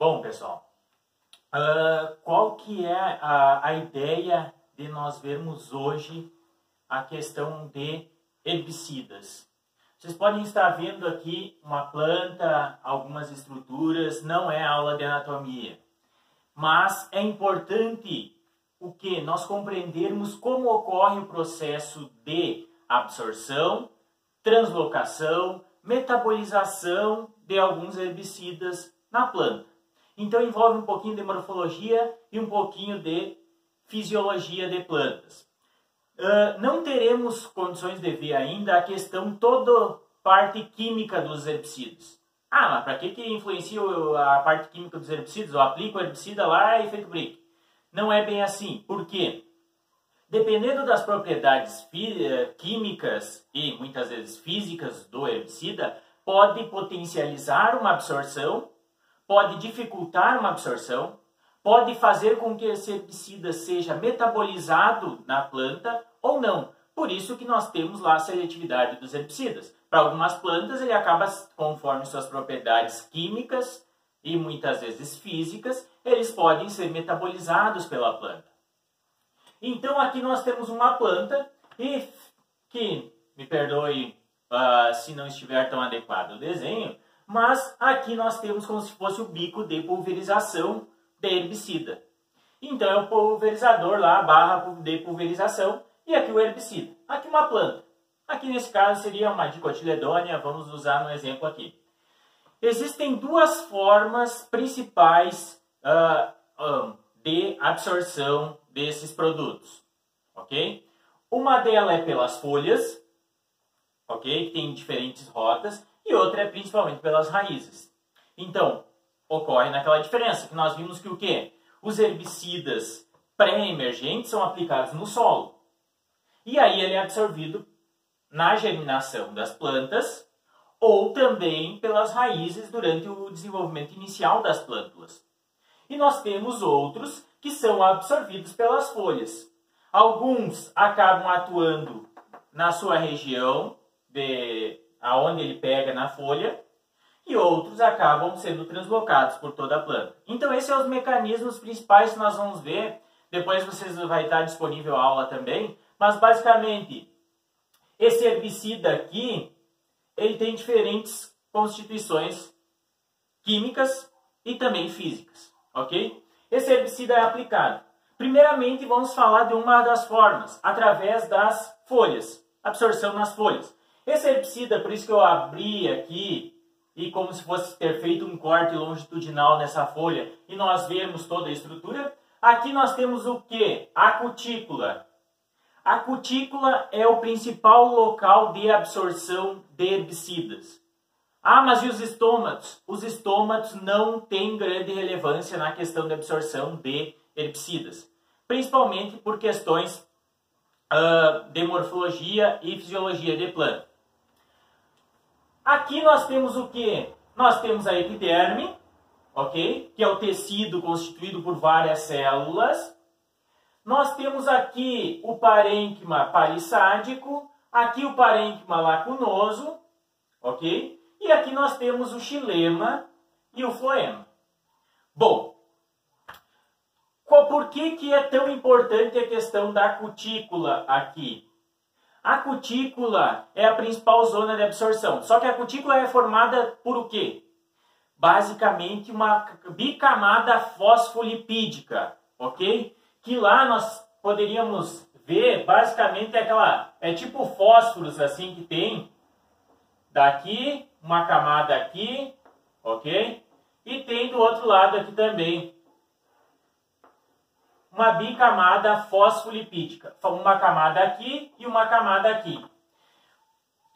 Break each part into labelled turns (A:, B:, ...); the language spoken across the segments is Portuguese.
A: Bom, pessoal, qual que é a ideia de nós vermos hoje a questão de herbicidas? Vocês podem estar vendo aqui uma planta, algumas estruturas, não é aula de anatomia, mas é importante o que? Nós compreendermos como ocorre o processo de absorção, translocação, metabolização de alguns herbicidas na planta. Então envolve um pouquinho de morfologia e um pouquinho de fisiologia de plantas. Não teremos condições de ver ainda a questão toda parte química dos herbicidas. Mas para que influencia a parte química dos herbicidas? Eu aplico o herbicida lá e feito brick. Não é bem assim. Por quê? Dependendo das propriedades químicas e muitas vezes físicas do herbicida, pode potencializar uma absorção, pode dificultar uma absorção, pode fazer com que esse herbicida seja metabolizado na planta ou não. Por isso que nós temos lá a seletividade dos herbicidas. Para algumas plantas ele acaba, conforme suas propriedades químicas e muitas vezes físicas, eles podem ser metabolizados pela planta. Então aqui nós temos uma planta e que, me perdoe se não estiver tão adequado o desenho, mas aqui nós temos como se fosse o bico de pulverização de herbicida. Então é o pulverizador lá, a barra de pulverização, e aqui o herbicida. Aqui uma planta. Aqui nesse caso seria uma dicotiledônia, vamos usar no exemplo aqui. Existem duas formas principais de absorção desses produtos, ok? Uma delas é pelas folhas, ok? Que tem diferentes rotas, e outra é principalmente pelas raízes. Então, ocorre naquela diferença que nós vimos que o quê? Os herbicidas pré-emergentes são aplicados no solo. E aí ele é absorvido na germinação das plantas ou também pelas raízes durante o desenvolvimento inicial das plântulas. E nós temos outros que são absorvidos pelas folhas. Alguns acabam atuando na sua região, aonde ele pega na folha, e outros acabam sendo translocados por toda a planta. Então esses são os mecanismos principais que nós vamos ver. Depois vocês vai estar disponível a aula também. Mas basicamente, esse herbicida aqui, ele tem diferentes constituições químicas e também físicas, ok? Esse herbicida é aplicado. Primeiramente, vamos falar de uma das formas, através das folhas, absorção nas folhas. Esse herbicida, por isso que eu abri aqui, e como se fosse ter feito um corte longitudinal nessa folha, e nós vemos toda a estrutura, aqui nós temos o que? A cutícula. A cutícula é o principal local de absorção de herbicidas. Mas e os estômatos? Os estômatos não têm grande relevância na questão de absorção de herbicidas. Principalmente por questões de morfologia e fisiologia de planta. Aqui nós temos o que? Nós temos a epiderme, ok? Que é o tecido constituído por várias células. Nós temos aqui o parênquima palissádico, aqui o parênquima lacunoso, ok? E aqui nós temos o xilema e o floema. Bom, por que é tão importante a questão da cutícula aqui? A cutícula é a principal zona de absorção, só que a cutícula é formada por o quê? Basicamente uma bicamada fosfolipídica, ok? Que lá nós poderíamos ver, basicamente é tipo fósforos assim que tem, daqui, uma camada aqui, ok? E tem do outro lado aqui também, uma bicamada fosfolipídica, uma camada aqui e uma camada aqui.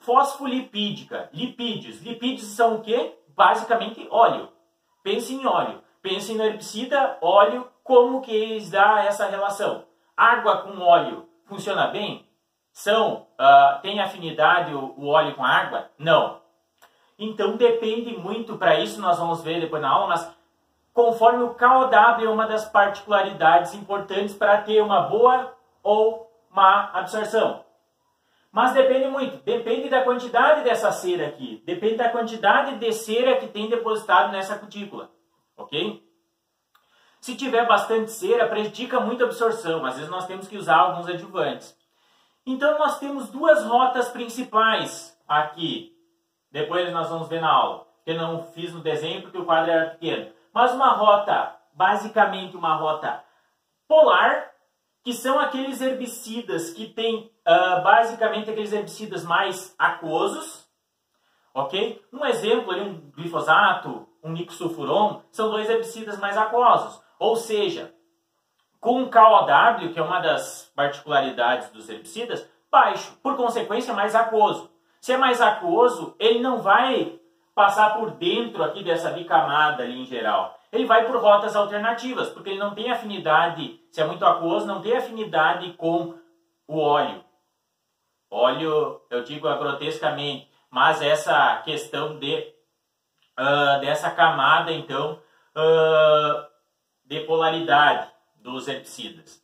A: Fosfolipídica, lipídios. Lipídios são o quê? Basicamente óleo. Pense em óleo. Pense no herbicida, óleo. Como que dá essa relação? Água com óleo funciona bem? Tem afinidade o óleo com a água? Não. Então depende muito, para isso nós vamos ver depois na aula, mas conforme o KOW é uma das particularidades importantes para ter uma boa ou má absorção. Mas depende muito, depende da quantidade dessa cera aqui, depende da quantidade de cera que tem depositado nessa cutícula. ok? Se tiver bastante cera, prejudica muito a absorção. Às vezes nós temos que usar alguns adjuvantes. Então nós temos duas rotas principais aqui. Depois nós vamos ver na aula. Que eu não fiz no desenho porque o quadro era pequeno. Mas uma rota, basicamente uma rota polar, que são aqueles herbicidas que têm, basicamente, aqueles herbicidas mais aquosos. Ok? Um exemplo, ali, um glifosato, um nicosulfuron, são dois herbicidas mais aquosos. Ou seja, com um KOW, que é uma das particularidades dos herbicidas, baixo, por consequência mais aquoso. Se é mais aquoso, ele não vai passar por dentro aqui dessa bicamada ali em geral. Ele vai por rotas alternativas, porque ele não tem afinidade, se é muito aquoso, não tem afinidade com o óleo. Óleo, eu digo grotescamente, mas essa questão dessa camada, então, de polaridade dos herbicidas.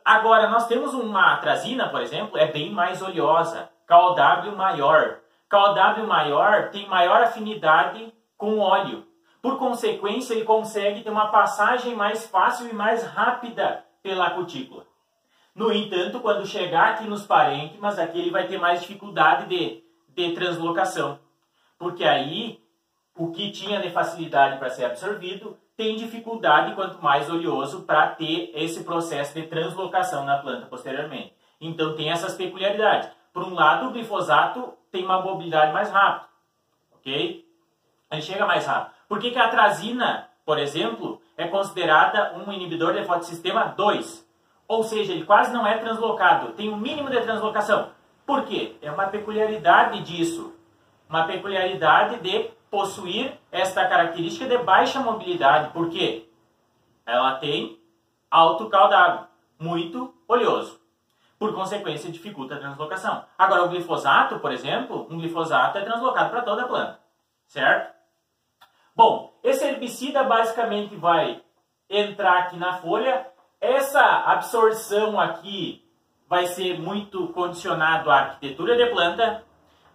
A: Agora, nós temos uma atrazina, por exemplo, é bem mais oleosa, KOW maior. KOW maior tem maior afinidade com o óleo. Por consequência, ele consegue ter uma passagem mais fácil e mais rápida pela cutícula. No entanto, quando chegar aqui nos parênquimas, aqui ele vai ter mais dificuldade de translocação. Porque aí, o que tinha de facilidade para ser absorvido, tem dificuldade quanto mais oleoso para ter esse processo de translocação na planta posteriormente. Então tem essas peculiaridades. Por um lado, o glifosato tem uma mobilidade mais rápida, ok? Ele chega mais rápido. Por que a atrazina, por exemplo, é considerada um inibidor de fotossistema 2? Ou seja, ele quase não é translocado, tem um mínimo de translocação. Por quê? É uma peculiaridade disso. Uma peculiaridade de possuir esta característica de baixa mobilidade. Por quê? Ela tem alto KOW, muito oleoso. Por consequência, dificulta a translocação. Agora, o glifosato, por exemplo, um glifosato é translocado para toda a planta. Certo? Bom, esse herbicida basicamente vai entrar aqui na folha. Essa absorção aqui vai ser muito condicionado à arquitetura de planta,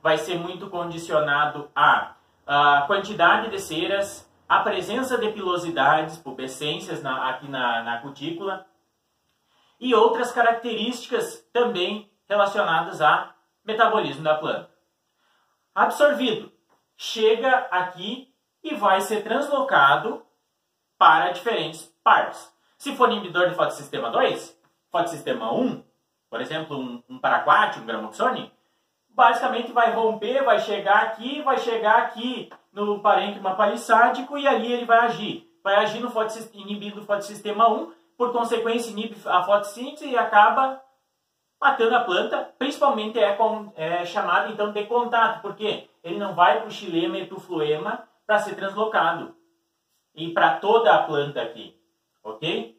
A: vai ser muito condicionado à quantidade de ceras, a presença de pilosidades, pubescências aqui na cutícula e outras características também relacionadas a metabolismo da planta. Absorvido, chega aqui e vai ser translocado para diferentes partes. Se for inibidor de fotossistema 2, fotossistema 1, por exemplo, um paraquat, um gramoxone, basicamente vai romper, vai chegar aqui no parênquima palissádico e ali ele vai agir. Vai agir no inibindo o fotossistema 1, por consequência inibe a fotossíntese e acaba matando a planta, principalmente é chamado então de contato, porque ele não vai para o xilema e para o floema para ser translocado. E para toda a planta aqui, ok?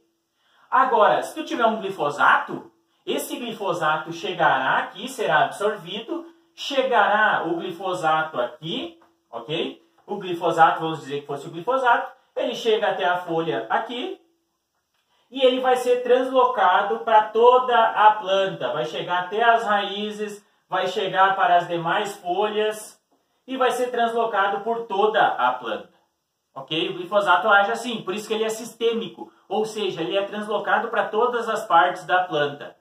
A: Agora, se tu tiver um glifosato, esse glifosato chegará aqui, será absorvido, chegará o glifosato aqui, ok? O glifosato, vamos dizer que fosse o glifosato, ele chega até a folha aqui, e ele vai ser translocado para toda a planta. Vai chegar até as raízes, vai chegar para as demais folhas e vai ser translocado por toda a planta. Ok? O glifosato age assim, por isso que ele é sistêmico. Ou seja, ele é translocado para todas as partes da planta.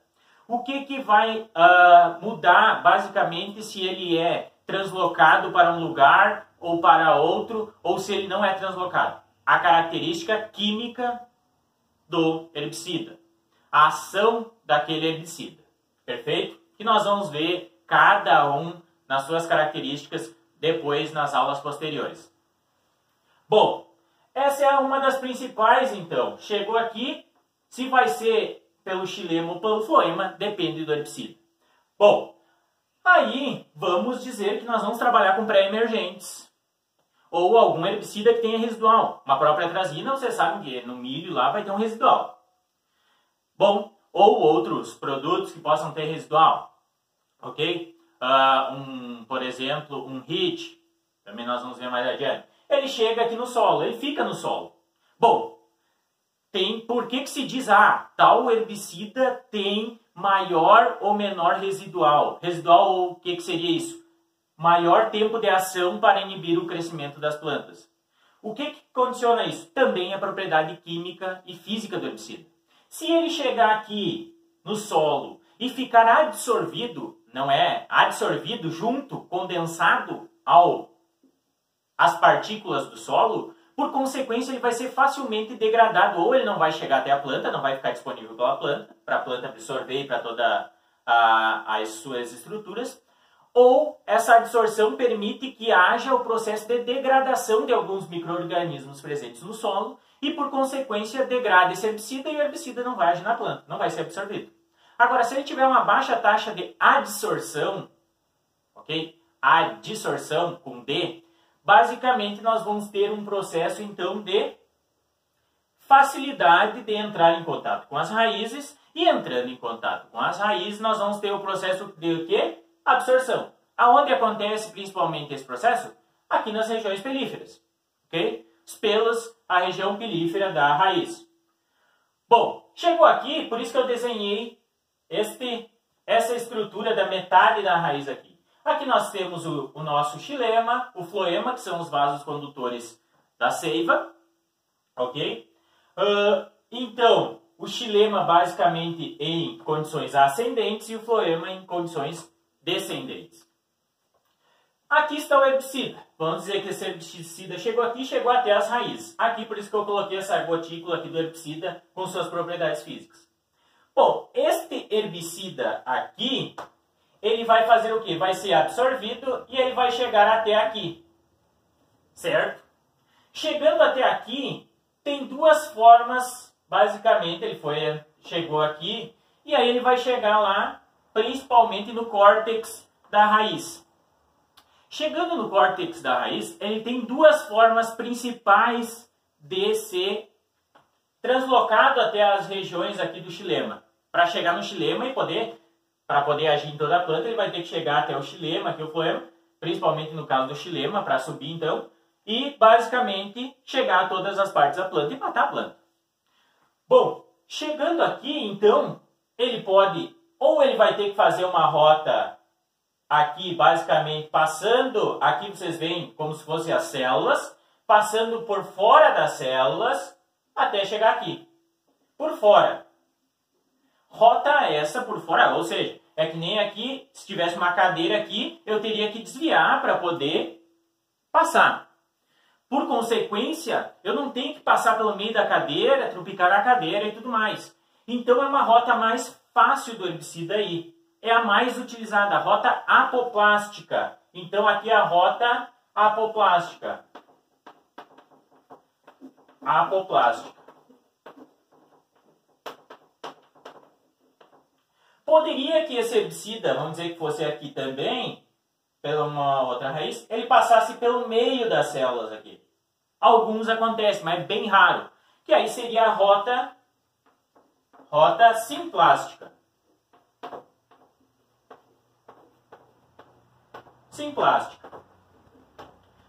A: O que vai mudar, basicamente, se ele é translocado para um lugar ou para outro, ou se ele não é translocado? A característica química do herbicida, a ação daquele herbicida, perfeito? Que nós vamos ver cada um nas suas características depois nas aulas posteriores. Bom, essa é uma das principais então. Chegou aqui, se vai ser pelo xilema ou pelo floema, depende do herbicida. Bom, aí vamos dizer que nós vamos trabalhar com pré-emergentes. Ou algum herbicida que tenha residual. Uma própria atrazina, você sabe que no milho lá vai ter um residual. Bom, ou outros produtos que possam ter residual. Ok? Por exemplo, um HIT. Também nós vamos ver mais adiante. Ele chega aqui no solo, ele fica no solo. Bom, por que se diz, tal herbicida tem maior ou menor residual? Residual, o que seria isso? Maior tempo de ação para inibir o crescimento das plantas. O que condiciona isso? Também a propriedade química e física do herbicida. Se ele chegar aqui no solo e ficar adsorvido, não é adsorvido junto, condensado às partículas do solo, por consequência ele vai ser facilmente degradado, ou ele não vai chegar até a planta, não vai ficar disponível para a planta absorver para todas as suas estruturas, ou essa adsorção permite que haja o processo de degradação de alguns micro-organismos presentes no solo e, por consequência, degrada esse herbicida e o herbicida não vai agir na planta, não vai ser absorvido. Agora, se ele tiver uma baixa taxa de adsorção, ok? Adsorção com D, basicamente nós vamos ter um processo, então, de facilidade de entrar em contato com as raízes e, entrando em contato com as raízes, nós vamos ter o processo de o quê? Absorção. Aonde acontece principalmente esse processo? Aqui nas regiões pilíferas, ok? Os pelos, a região pilífera da raiz. Bom, chegou aqui, por isso que eu desenhei essa estrutura da metade da raiz aqui. Aqui nós temos o nosso xilema, o floema, que são os vasos condutores da seiva, ok? Então, o xilema basicamente em condições ascendentes e o floema em condições descendentes. Aqui está o herbicida. Vamos dizer que esse herbicida chegou aqui, chegou até as raízes. Aqui, por isso que eu coloquei essa gotícula aqui do herbicida com suas propriedades físicas. Bom, este herbicida aqui, ele vai fazer o quê? Vai ser absorvido e ele vai chegar até aqui, certo? Chegando até aqui, tem duas formas, basicamente, chegou aqui e aí ele vai chegar lá, principalmente no córtex da raiz. Chegando no córtex da raiz, ele tem duas formas principais de ser translocado até as regiões aqui do xilema. Para chegar no xilema e para poder agir em toda a planta, ele vai ter que chegar até o xilema, aqui o floema, principalmente no caso do xilema, para subir então, e basicamente chegar a todas as partes da planta e matar a planta. Bom, chegando aqui então, ele pode, ou ele vai ter que fazer uma rota aqui, basicamente, passando, aqui vocês veem como se fossem as células, passando por fora das células, até chegar aqui. Por fora. Rota essa por fora, ou seja, é que nem aqui, se tivesse uma cadeira aqui, eu teria que desviar para poder passar. Por consequência, eu não tenho que passar pelo meio da cadeira, trupicar na cadeira e tudo mais. Então é uma rota mais fácil do herbicida aí. É a mais utilizada, a rota apoplástica. Então aqui é a rota apoplástica. Apoplástica. Poderia que esse herbicida, vamos dizer que fosse aqui também, pela uma outra raiz, ele passasse pelo meio das células aqui. Alguns acontecem, mas bem raro. Que aí seria a rota simplástica. Simplástica.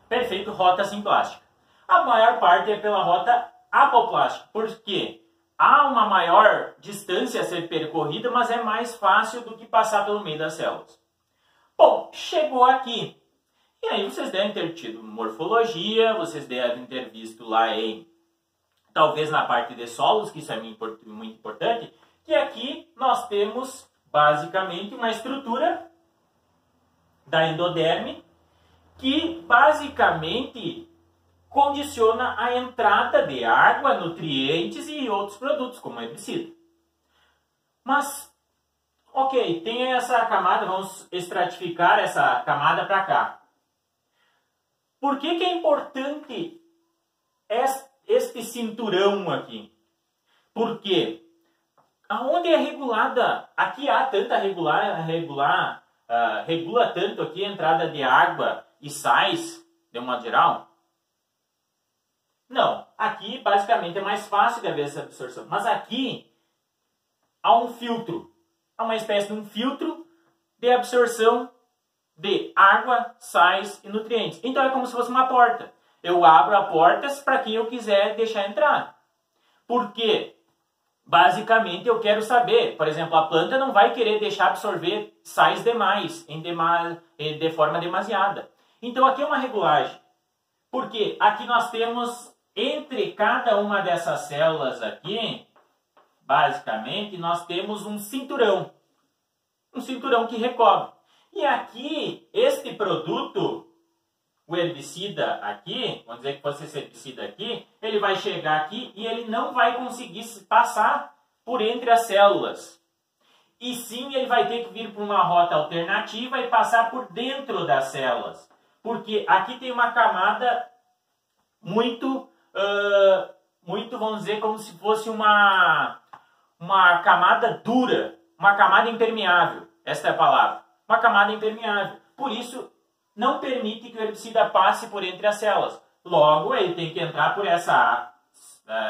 A: Perfeito, rota simplástica. A maior parte é pela rota apoplástica. Por quê? Há uma maior distância a ser percorrida, mas é mais fácil do que passar pelo meio das células. Bom, chegou aqui. E aí vocês devem ter tido morfologia, vocês devem ter visto lá talvez na parte de solos, que isso é muito importante, que aqui nós temos basicamente uma estrutura da endoderme que basicamente condiciona a entrada de água, nutrientes e outros produtos, como herbicida. Mas, ok, tem essa camada, vamos estratificar essa camada para cá. Por que é importante este cinturão aqui? Porque aonde é regulada, aqui há tanta regula tanto aqui a entrada de água e sais, de um modo geral? Não, aqui basicamente é mais fácil de haver essa absorção. Mas aqui há um filtro, há uma espécie de um filtro de absorção de água, sais e nutrientes. Então é como se fosse uma porta. Eu abro a porta para quem eu quiser deixar entrar. Por quê? Basicamente eu quero saber, por exemplo, a planta não vai querer deixar absorver sais demais, de forma demasiada. Então aqui é uma regulagem. Porque aqui nós temos, entre cada uma dessas células aqui, basicamente, nós temos um cinturão. Um cinturão que recobre. E aqui, este produto, o herbicida aqui, vamos dizer que fosse esse herbicida aqui, ele vai chegar aqui e ele não vai conseguir passar por entre as células. E sim, ele vai ter que vir por uma rota alternativa e passar por dentro das células. Porque aqui tem uma camada muito, vamos dizer, como se fosse uma camada dura, uma camada impermeável. Esta é a palavra. Uma camada impermeável. Por isso, não permite que o herbicida passe por entre as células. Logo, ele tem que entrar por essa...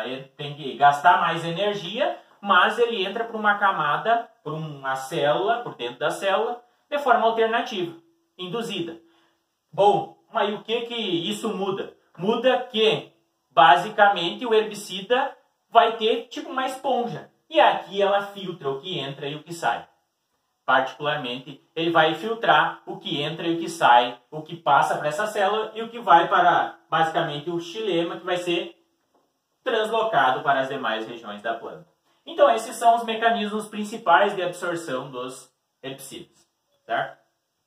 A: ele tem que gastar mais energia, mas ele entra por uma camada, por uma célula, por dentro da célula, de forma alternativa, induzida. Bom, mas o que isso muda? Muda que, basicamente, o herbicida vai ter tipo uma esponja. E aqui ela filtra o que entra e o que sai. Particularmente, ele vai filtrar o que entra e o que sai, o que passa para essa célula e o que vai para, basicamente, o xilema, que vai ser translocado para as demais regiões da planta. Então, esses são os mecanismos principais de absorção dos herbicidas, certo?